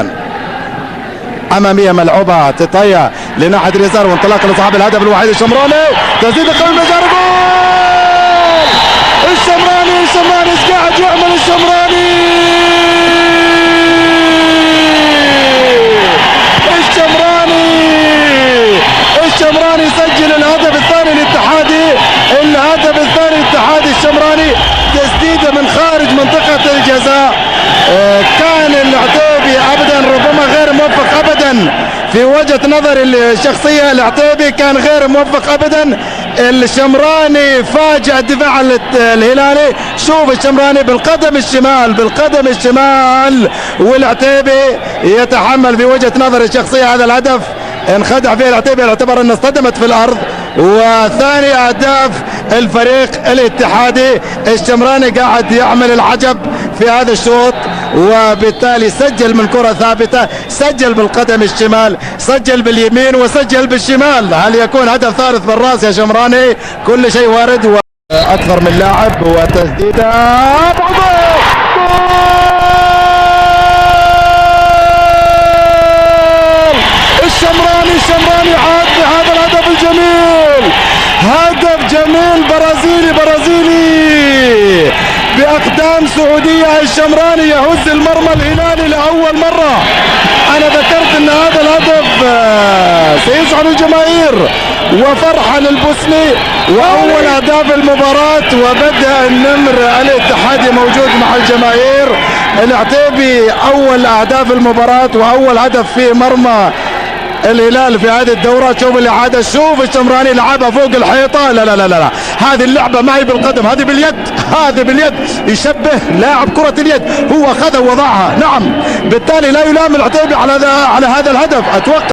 تماما. اماميه ملعوبه تطيا لناحيه اليسار وانطلاق لاصحاب الهدف الوحيد الشمراني، تسديد قوي المجال، جول الشمراني. الشمراني ايش قاعد يعمل الشمراني؟ الشمراني سجل الهدف الثاني الاتحادي، الهدف الثاني الاتحادي الشمراني، تسديده من خارج منطقه الجزاء. كان العتيبي ابدا ربما غير موفق ابدا في وجهة نظري الشخصية، العتيبي كان غير موفق ابدا. الشمراني فاجأ الدفاع الهلالي. شوف الشمراني بالقدم الشمال، بالقدم الشمال، والعتيبي يتحمل في وجهة نظري الشخصية هذا الهدف. انخدع فيه العتيبي، يعتبر انه اصطدمت في الارض. وثاني اهداف الفريق الاتحادي، الشمراني قاعد يعمل العجب في هذا الشوط، وبالتالي سجل من كرة ثابتة، سجل بالقدم الشمال، سجل باليمين وسجل بالشمال. هل يكون هدف ثالث بالراس يا شمراني؟ كل شيء وارد. واكثر من لاعب وتسديده الشمراني عاد بهذا الهدف الجميل، هدف جميل برازيلي باقدام سعوديه. الشمراني يهز المرمى الهلالي لاول مره. انا ذكرت ان هذا الهدف سيسعد الجماهير وفرحه للبوسني، واول اهداف المباراه، وبدا النمر الاتحادي موجود مع الجماهير. العتيبي اول اهداف المباراه واول هدف في مرمى الهلال في هذه الدورة. شوف الإعادة، شوف الشمراني لعبها فوق الحيطة. لا لا لا لا، هذه اللعبة ما هي بالقدم، هذه باليد، هذه باليد. يشبه لاعب كرة اليد، هو أخذها ووضعها. نعم، بالتالي لا يلام العتيبي على هذا الهدف. أتوقع